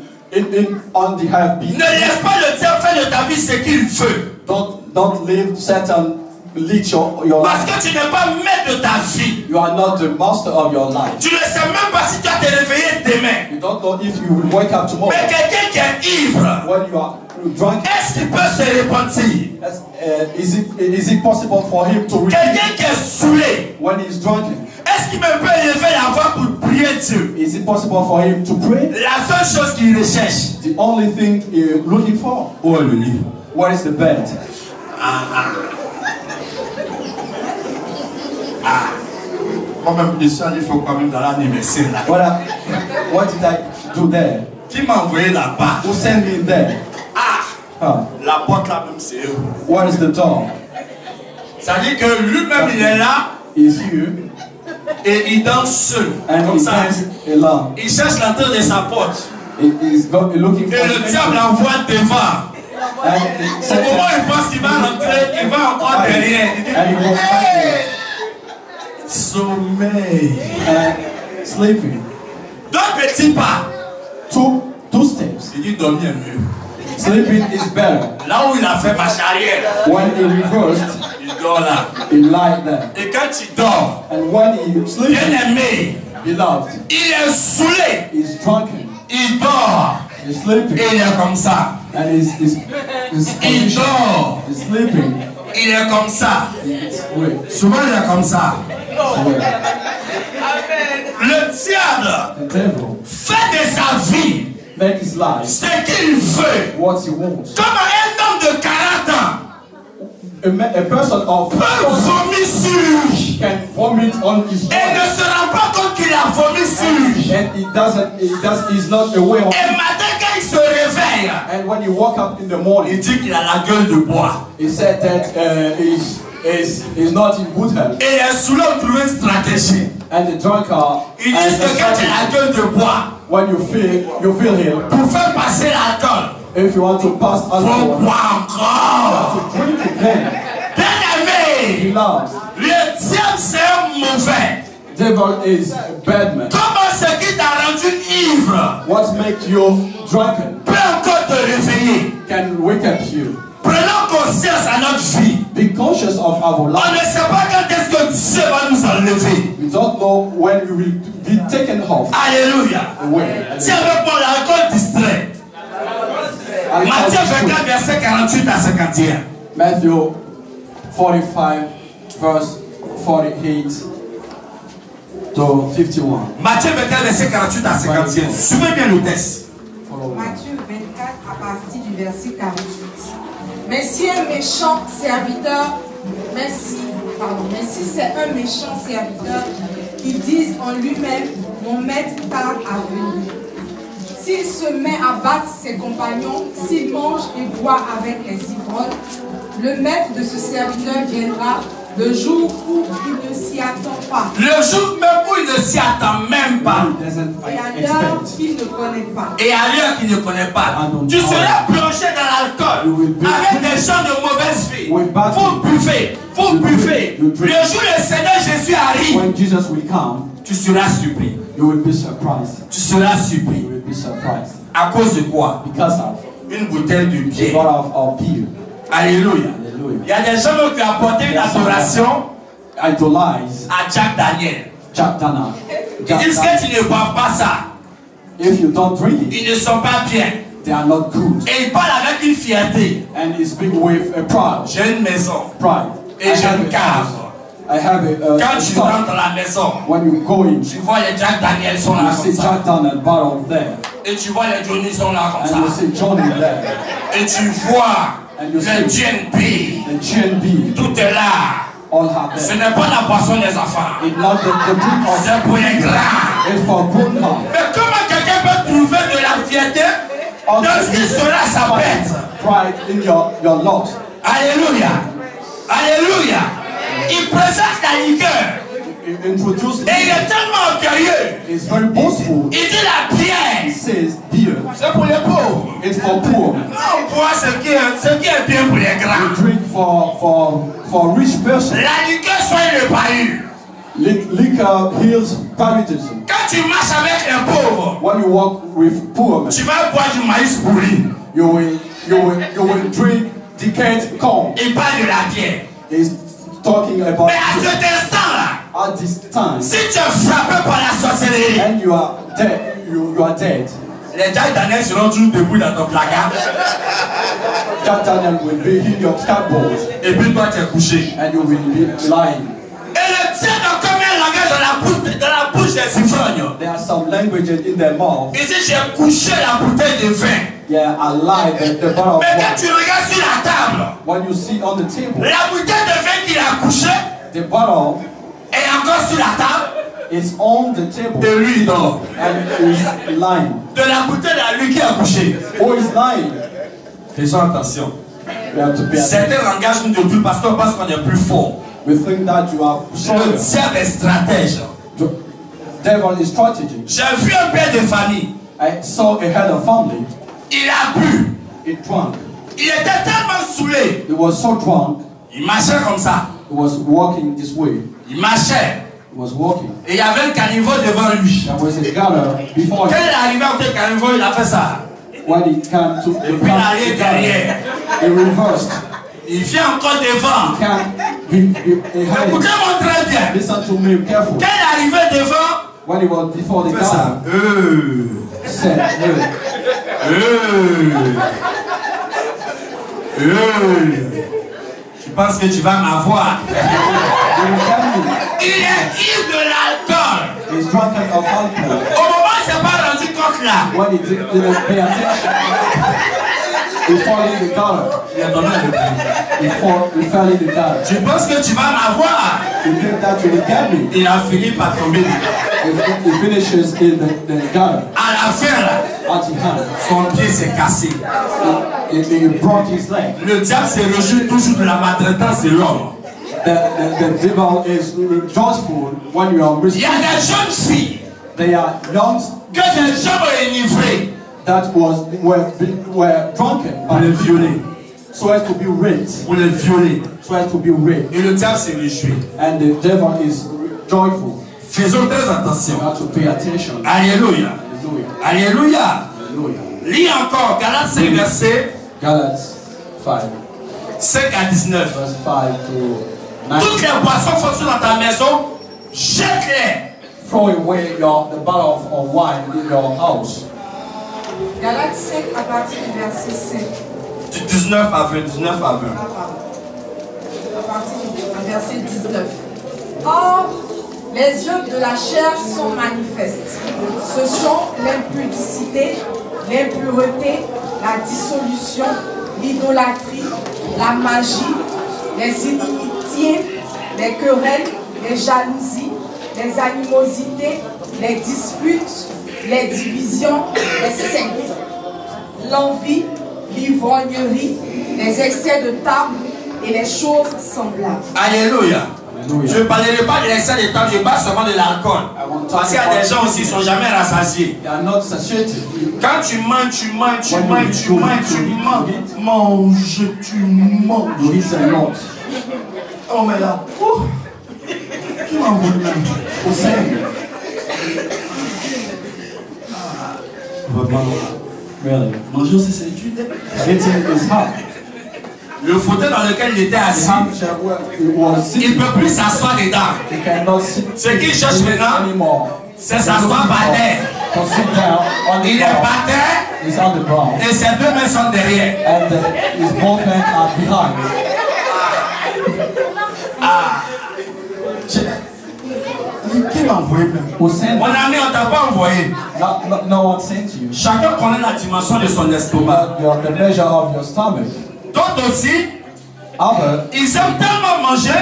on the earth. Ne laisse pas le diable faire de ta vie ce qu'il veut. Don't leave Satan lead your Parce life. que tu n'es pas maître de ta vie. You are not the master of your life. Tu ne sais même pas si tu vas te réveiller demain. You don't know if you will wake up tomorrow. Mais quelqu'un qui est ivre, When you are drunk, est-ce qu'il peut se repentir? is it possible for him to repent Quelqu'un qui est saoulé, when he's drunken? est-ce qu'il même peut élever la voix pour prier Dieu? Is it possible for him to pray? La seule chose qu'il recherche, The only thing you're looking for, où est le livre? what is the bed? Moi-même, je suis allé faire quand même dans l'anniversaire là. What did I do there? Qui m'a envoyé là-bas? Who sent me there? La porte là même c'est eux. Where is the door? Ça veut dire que lui-même il est là Is here et il danse seul. and Comme he ça. stands alone. Il cherche l'entrée de sa porte. He's looking for Et le diable envoie devant. and Au moment où il pense qu'il va rentrer, il va encore derrière. Il dit, and he goes back there sommeil. and sleeping. Deux petits pas. Two steps. Il dit dormir mieux. Sleeping is better. Là où il a fait marche arrière, When he reversed, il dort là. he lied there. Et quand il dort, And when he sleeps, bien aimé, beloved, il est saoulé. he's drunken. Il dort. He's sleeping. Et il est comme ça. And his Il condition dort. is sleeping. Il est comme ça. It's weak. Souvent il est comme ça. It's weak. Le diable The devil fait de sa vie make his life ce qu'il veut. what he wants. Comme un homme de 40 ans A person of peut vomir sur lui can vomit on his et body. ne se rend pas compte qu'il a vomi sur lui. And he's not aware of Et it. matin quand il se réveille, And when he woke up in the il morning, dit qu'il a la gueule de bois. he said that he's not in good health. Et les saoulés ont trouvé une stratégie. And the drunkard, Ils disent que quand tu as la gueule de bois, when you feel him, pour faire passer l'alcool, if you want to pass il faut alcohol, boire encore. to drink again. Bien aimé, Beloved, le diable c'est un mauvais. devil is a bad man. Comment ce qui t'a rendu ivre What makes you drunken peut encore te réveiller? can wake up you. Prenons conscience à notre vie. Be conscious of our On life. ne sait pas quand est-ce que Dieu va nous enlever. We don't know when we will be taken off Alléluia. away. Tiens avec moi, l'alcool distrait. Matthieu 24, verset 48 à 51. Matthew 45, verse 48 to 51. Matthieu 24, verset 48 à 51. Suivez bien le texte. Follow Matthieu 24 à partir du verset 48. Mais si un méchant serviteur, mais si c'est un méchant serviteur qui dise en lui-même, mon maître tarde à venir. S'il se met à battre ses compagnons, s'il mange et boit avec les ivrognes, le maître de ce serviteur viendra le jour où il ne s'y attend pas. Le jour même où il ne s'y attend même pas. Et à l'heure qu'il ne connaît pas. Et à l'heure qu'il ne connaît pas. Tu seras plongé dans l'alcool avec des gens de mauvaise vie. Vous buvez. Le jour où le Seigneur Jésus arrive, when Jesus will come, tu seras surpris. you will be surprised. Tu seras surpris. You will be surprised. À cause de quoi? Because of Une bouteille de the bière. bottle of beer. Alléluia. Il y a des gens qui ont apporté une adoration Idolize à Jack Daniel. Jack Daniel. Ils disent que tu ne bois pas ça. If you don't drink it, Ils ne sont pas bien. they are not good. Et ils parlent avec une fierté. And he speak with a pride. J'ai une maison. Pride. Et j'ai une cave. I have a Quand tu store. rentres dans la maison, When you go in, tu vois les Jack Daniel sont là you comme see ça. Jack Daniel bottle there. Et tu vois les Johnny sont là comme And you ça. see Johnny there. Et tu vois And you le see GNP. the GNB. Tout est là. All have Ce there. n'est pas la boisson des enfants. It's not the drink of C'est pour les grands. it's for grown up. Mais comment quelqu'un peut trouver de la fierté dans ce qui sera sa bête? Pride in your loss. Alléluia. Alléluia. Il présente la liqueur. He introduced Et il est tellement orgueilleux. It's very boastful. Il dit la He bière. says beer. C'est pour les pauvres. It's for poor. On boit ce qui est bien pour les You grands. drink for rich person. La liqueur soigne le bahut. Liquor heals palliatism. Quand tu marches avec les pauvres, When you walk with poor men, tu vas boire du maïs pourri. you will drink decayed corn. Il parle de la bière. He's talking about Mais à cet instant-là, at this time, si tu es frappé par la sorcellerie, and you are dead. You are dead. les Jack Daniel seront toujours debout dans ton placard. Jack Daniel will be in your cupboard, Et puis toi, tu es couché. and you will be lying. Et le tien dans combien de langage dans la bouche des ivrognes? There are some languages in their mouth. Il dit, j'ai couché la bouteille de vin. Yeah, I lied. The bottle of Mais quand wine. tu regardes sur la table, When you see on the table, la bouteille de vin qu'il a couché the bottle est encore sur la table. is on the table, Et lui, il dort. and is lying. De la bouteille à lui qui a couché. Who is lying? Faisons attention. We have to be attentive. Certains langages nous détruisent parce qu'on pense qu'on est plus fort. We think that you are Le stronger. diable est stratège. The devil is strategy. J'ai vu un père de famille. I saw a head of family. Il a bu. He drunk. Il était tellement saoulé. He was so drunk. Il marchait comme ça. He was walking this way. Il marchait. He was walking. Et il y avait un caniveau devant lui. There was a gather before Quand him. il est arrivé au caniveau, il a fait ça. When he came to Et puis il est allé derrière. he reversed. Il vient encore devant. He had Écoutez-moi très bien. Listen to me carefully. Quand il est arrivé devant, When he was before the il fait ça. gather, he said, Tu penses que tu vas m'avoir? "You will get me." Il est ivre de l'alcool. He's drunken of alcohol. Au moment où il ne s'est pas rendu compte là, When he didn't pay attention, he fell in the gutter. il a donné le prix. He fell in the gutter. Tu penses que tu vas m'avoir? You think that you will get me? Il a fini par tomber. He finishes in the gutter. À la fin là, At the hand. son pied s'est cassé. He broke his leg. Le diable se réjouit toujours de la maltraitance de l'homme. The devil is joyful when you are Il y a des jeunes filles They are young que des hommes ont enivré that were drunken pour les violer. so as to be raped, Pour les violer. so as to be raped, Et le diable se réjouit. and the devil is joyful. Faisons très You attention. have to pay attention. Alléluia. Hallelujah. Alléluia. Hallelujah. Lis encore Galates 5 verset Galatians 5, 5 à 19. verse 5 to 9. Toutes les boissons sont dans ta maison, jette-les. Throw away the bottle of wine in your house. Galates 5 à partir du verset 5. Du 19 à 20, 19 à 20. À partir du verset 19. Or, les œuvres de la chair sont manifestes. Ce sont l'impudicité, l'impureté, la dissolution, l'idolâtrie, la magie, les inimitiés, les querelles, les jalousies, les animosités, les disputes, les divisions, les sectes, l'envie, l'ivrognerie, les excès de table et les choses semblables. Alléluia. Je ne parlerai pas de l'excès de table, je parle seulement de l'alcool. Parce qu'il y a des gens aussi qui ne sont jamais rassasiés. Quand tu manges, tu manges. Oh, mais là. Qui m'a envoyé au Seigneur? Manger aussi, c'est dur. Le fauteuil dans lequel il était assis, il ne peut plus s'asseoir dedans. Ce qu'il cherche maintenant, c'est s'asseoir par terre. Il est par terre et ses deux mains sont derrière. Qui m'a envoyé même? Mon ami, on ne t'a pas envoyé. Chacun connaît la dimension de son estomac. D'autres aussi, ils aiment tellement manger.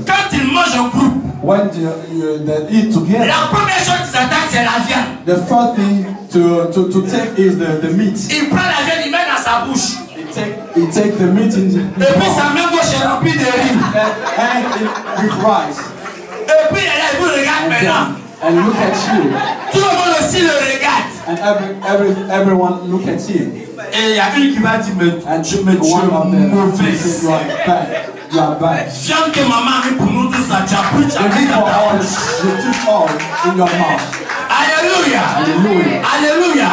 Quand ils mangent en groupe, la première chose qu'ils attaquent, c'est la viande. The first thing to take is the meat. Il prend la viande, il met dans sa bouche. He take the meat in the et puis sa main gauche est remplie de riz. And with rice. Et puis elle vous regarde maintenant. And look at you. Tout le monde aussi le regarde. And everyone look at him. Et il y a une qui va dire, mais tu es mauvaise. You are bad. Viande que maman a mis pour nous tous, ça tu as pris, tu as pris dans ta bouche. You took all in your mouth. Alléluia. Alléluia. Alléluia.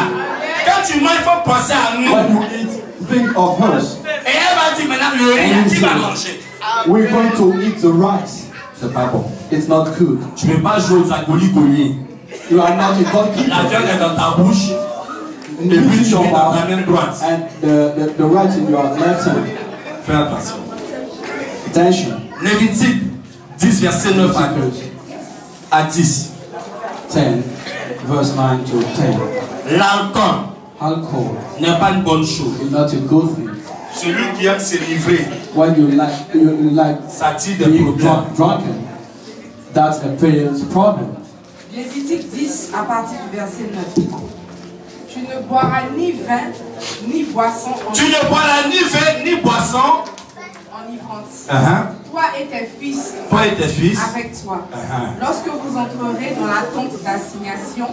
Quand tu manges, il faut penser à nous. When you eat, think of us. Et elle va dire maintenant, le riz, qui va manger? We're going to eat the rice. C'est pas bon. It's not good. Tu ne peux pas jouer aux agoli-goli. You are not a goalkeeper. La viande est dans ta bouche. Et puis tu mets dans ta main droite. And the right in your left hand. Fais attention. Attention. Lévitique 10, verset 9 à 10. 10, verse 9 to 10. L'alcool n'est pas une bonne chose. It's not a good thing. Celui qui aime se livrer, when you like ça tire des being problèmes. drunken, that's a parent's problem. Lévitique 10 à partir du verset 9. Tu ne boiras ni vin, ni boisson Tu ne boiras ni vin, ni boisson enivrante. Toi et tes fils, avec toi. Lorsque vous entrerez dans la tente d'assignation,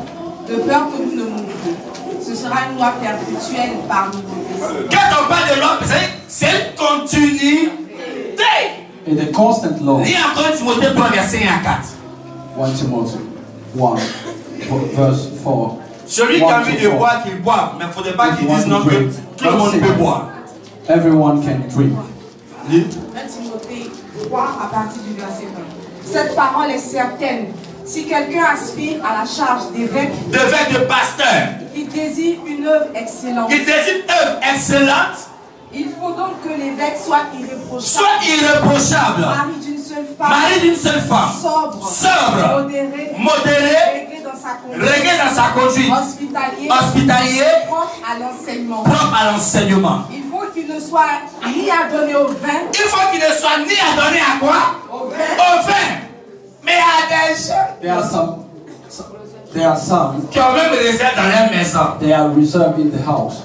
de peur que vous ne mouriez. Ce sera une loi perpétuelle parmi vos descendants. Quand on parle de loi, c'est une continuité. In the constant law. Lis encore Timothée 3, verset 1 à 4. 1 Timothy 1, verse 4. Celui qui a envie de boire, qu'il boive. Mais il ne faudrait pas qu'il dise non que tout le monde peut boire. Everyone can drink. 1 Timothée 3 à partir du verset 1. Cette parole est certaine. Si quelqu'un aspire à la charge d'évêque, de pasteur, il désire une œuvre excellente. Il faut donc que l'évêque soit irréprochable. Mari d'une seule femme. Sobre. Modéré. Réglé dans sa conduite. Hospitalier. Propre à l'enseignement. Il faut qu'il ne soit ni adonné au vin. Adonné à quoi? Au vin. Mais il y a des gens. There are some qui ont même réserve dans leur maison. They are reserved in the house.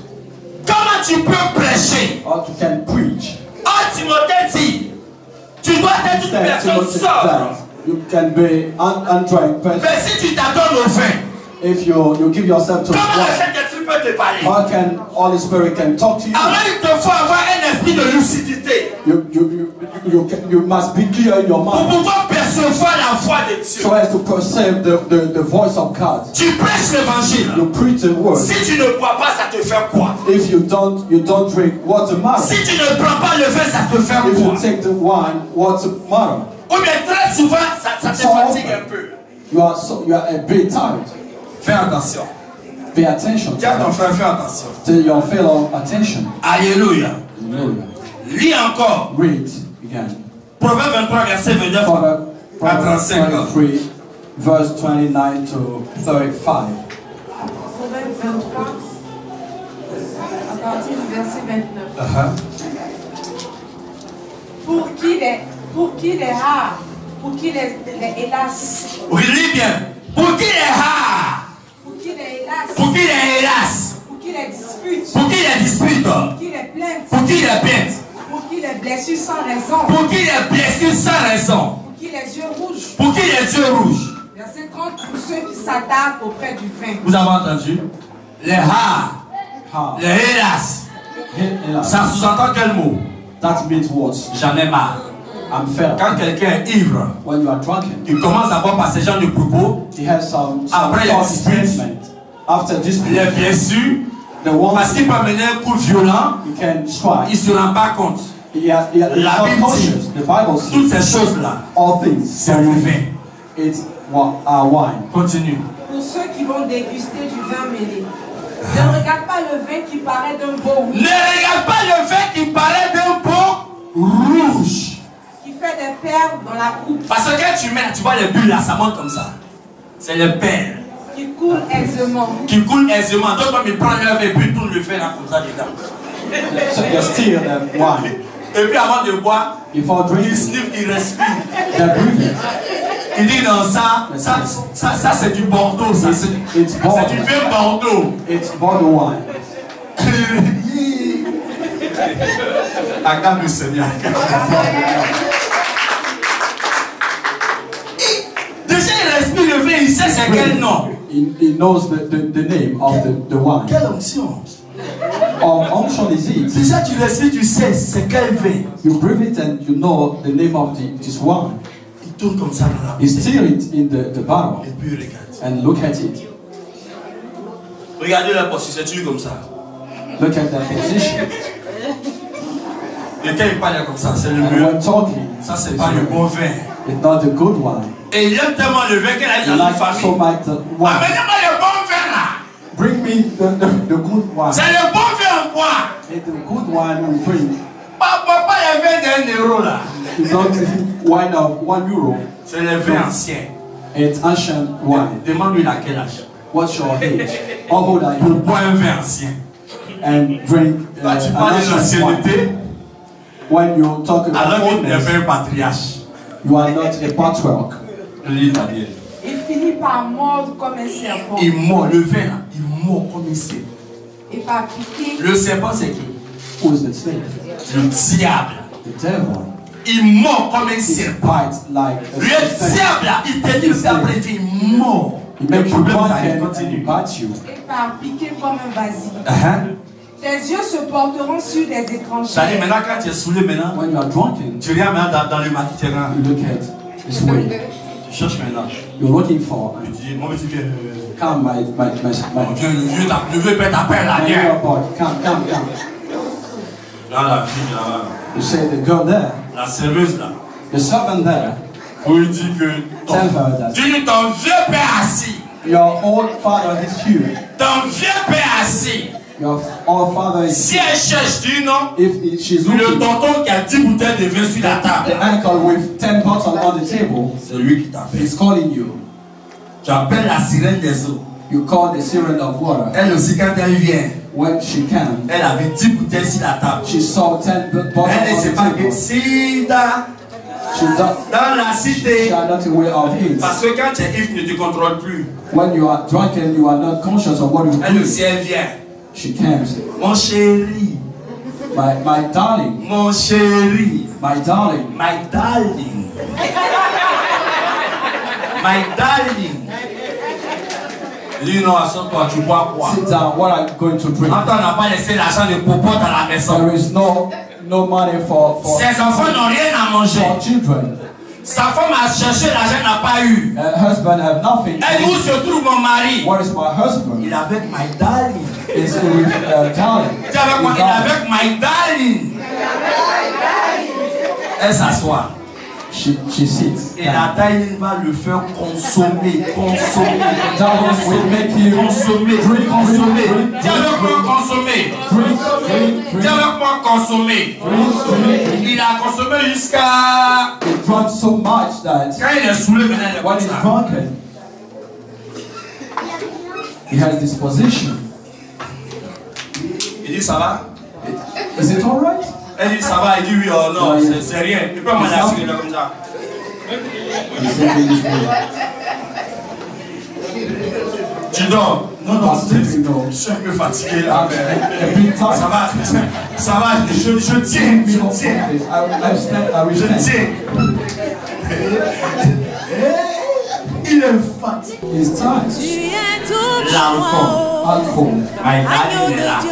Comment tu peux prêcher? Or you can preach. Timothée dit, tu dois être une personne sobre. You can be undrank person. Mais si tu t'adonnes au vin, if you give yourself to comment le Saint-Esprit peut te parler? How can Holy Spirit can talk to you? Alors il te faut avoir un esprit de lucidité. You must be clear in your mind. Pour pouvoir percevoir la voix de Dieu. So as to perceive the voice of God. Tu prêches l'évangile. You preach the word. Si tu ne bois pas, ça te fait quoi? If you don't drink, what's the matter? Si tu ne prends pas le vin, ça te fait quoi? If you take the wine, what's the matter? Ou bien très souvent, ça te fatigue un peu. You are a bit tired. Fais attention. Pay attention. Tiens ton frère, fais attention. Tell your fellow attention. Alléluia. Hallelujah. Lis encore. Read again. Proverbe 23, verset 29 à 35. 23, verse 29 to 35. Proverbe 23, partir du verset 29. Pour qui les rares, pour qui les hélas. Oui, lis bien. Pour qui les rares, pour qui les hélas, pour qui les hélas, pour qui les disputes, pour qui les disputes, pour qui les plaintes, pour qui les plaintes, pour qui les blessures sans raison, pour qui les blessures sans raison, pour qui les yeux rouges, pour qui les yeux rouges. Verset 30, pour ceux qui s'attardent auprès du vin. Vous avez entendu? Les rares, les hélas. Ça sous-entend quel mot? That means what? J'en ai marre. I'm fed. Quand quelqu'un est ivre, When you are drunken, il commence d'abord par ces genres de propos. he has some Après, il y a thought dispute. statement. After this, Les blessures, the one parce qu'il peut mener un coup violent, you can strike. il ne se rend pas compte. He's La not Bible conscious. dit, The Bible says toutes ces choses-là, all things c'est le vin. it's wine. Continue. Pour ceux qui vont déguster du vin mêlé. Ne regarde pas le vin qui paraît d'un beau rouge, Ne regarde pas le vin qui paraît d'un pot rouge. qui fait des perles dans la coupe, Parce que quand tu mets, tu vois les bulles là, ça monte comme ça. C'est les perles qui coule aisément. qui coulent aisément. Donc, comme il prend le verre et puis il tourne le fer là comme ça dedans. So you steal the wine. Et puis avant de boire, Before il drinking, sniffe, il respire. they breathe it. Il dit non, ça c'est du Bordeaux, ça c'est It's Bordeaux. du vin Bordeaux. It's bottle wine. Acclame le Seigneur. Déjà il respire le vin, il sait c'est quel nom. He knows the name of the wine. Quelle onction. Unction is it. Déjà tu respires, tu sais c'est quel vin. You breathe it and you know the name of this wine. Il tourne comme ça dans la You stir it in the bottle et puis il regarde. and look at it. Regardez la position, c'est comme ça. Look at that position. Et quand il parle comme ça, c'est le And mieux. when talking, Ça c'est pas le bon vin. it's not the good wine. Et il aime tellement le vin qu'elle a dit You dans une like so famille. much the wine. Amenez-moi le bon vin là. Bring me the good wine. C'est le bon vin en bois. It's the good wine we drink. Pas le vin d'1 € là. It's not wine of €1. C'est le vin ancien. It's ancient wine. Demande-lui à quel âge. What's your age? How old are Pour you? boire un vin ancien. And drink Quand tu an parles de ancient wine. l'ancienneté, When you talk about alors qu'il n'est oldness, pas un patriarche. you are not a patriarch. Lis Daniel. Il finit par mordre comme un serpent Il mord, le vin là, il mord comme il sait. et par piquer. Le serpent c'est qui? Who is the snake? Le diable. The devil. Il mord comme un He serpent. bites like a Le snake. diable là, il te dit le verbe après, il mord. He Le makes you problème ça, il drunken and he continue. bites you. Et par piquer comme un basilic. Uh-huh. Tes yeux se porteront sur des Ça dit étrangers. maintenant quand tu es saoulé maintenant, When you are drunken, tu regardes maintenant dans le Méditerranée. you look at this way. Tu cherches maintenant. You're looking for. Tu dis, mon petit viens. Come, my Viens, le vieux père t'appelle là, my viens. little boy. Come. Là, la fille là, You say the girl there, la serveuse là. the servant there. Pour lui dire que Tell her that tu dis ton vieux père assis. your old father is here. Ton vieux père assis. Your old father is Si here. elle cherche, dis non. She's Le looking, tonton qui a 10 bouteilles de vin sur la the table. uncle with 10 bottles on the table C'est lui qui t'appelle. is calling you. Tu appelles la sirène des eaux. You call the siren of water. Elle aussi, quand elle vient, When she came, elle avait 10 bouteilles sur la table. she saw 10 bottles Elle ne on sait the pas que table. si She dans la She cité, are not aware of it. parce que quand tu es ivre, tu ne te contrôles plus. When you are drunken, you are not conscious of what you Elle do. aussi, elle vient. She comes, Mon chéri, my darling, mon chéri, my darling. my darling, my darling. Il dit non, assois-toi, tu bois quoi? Sit down. What are you going to drink? Quand on n'a pas laissé l'argent de popote à la maison. There is no money for Ses enfants n'ont rien à manger. children. Sa femme a cherché, l'argent n'a pas eu. Husband have nothing. Elle, où se trouve mon mari? What is my husband? Il est avec my darling. Is with darling. Tu es avec moi? Il est avec my darling. Elle s'assoit. She sits. Et la darling va le faire consommer. Darling will make you Consommer. Dis avec moi consommer. drink. Dis avec moi consommer. Il a consommé jusqu'à. He drunk so much that Quand il est saoulé, maintenant il est when comme he's ça. drunken, he has this position. Il Il dit ça va? Is it alright? Elle dit ça va, il dit oui, oh non, c'est rien. Il peut m'en assurer là comme ça. Tu dors? Non, je suis un peu fatigué là, mais ça va, je tiens. Il est fatigué. L'alcool. My darling est là. Tu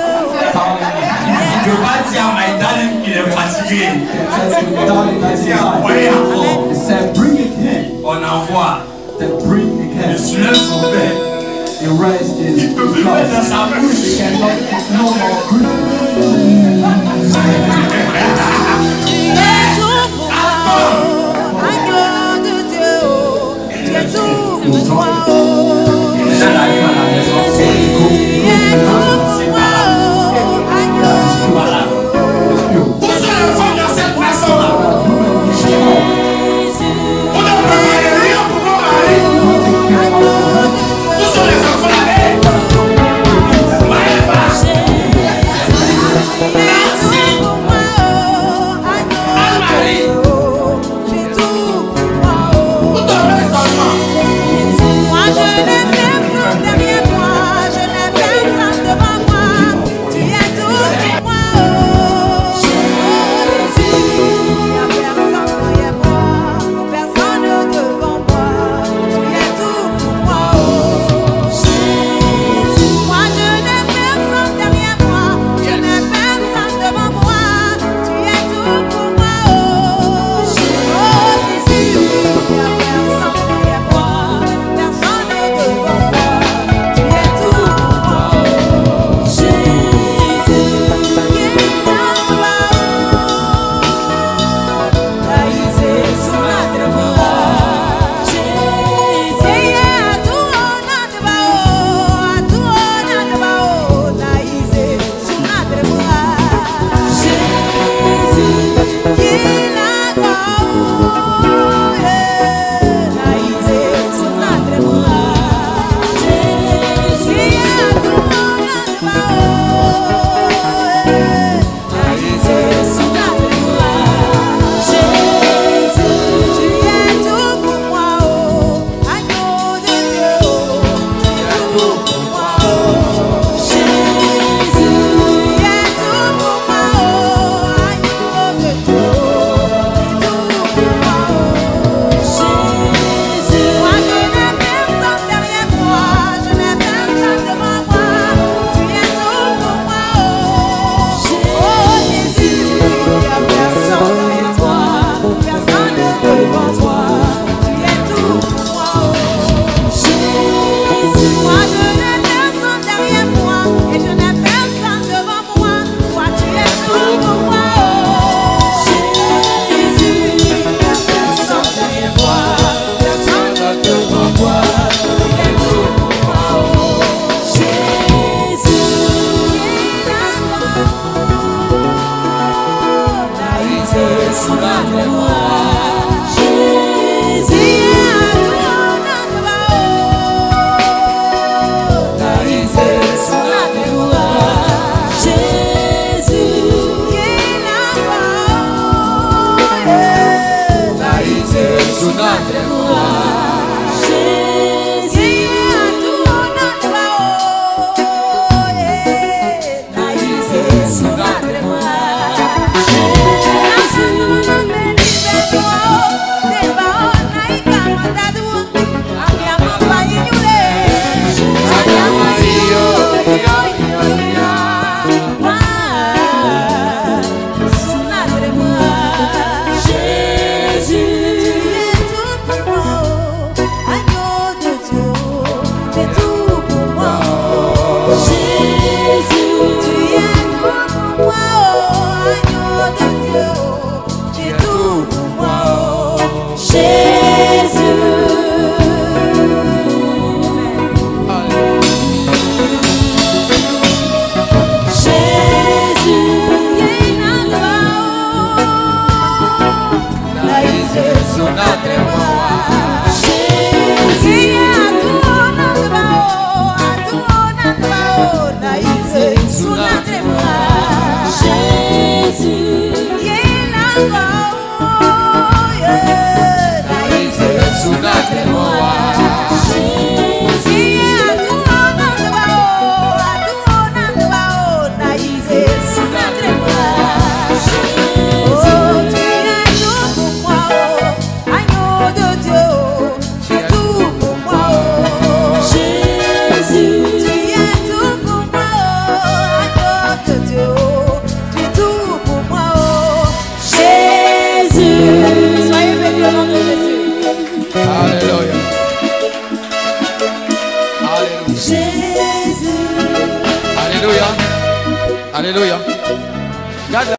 ne peux pas dire à my darling qu'il est fatigué. On envoie. Il soulève son père. Il ne peut plus mettre dans sa bouche. Una Alléluia. Alléluia.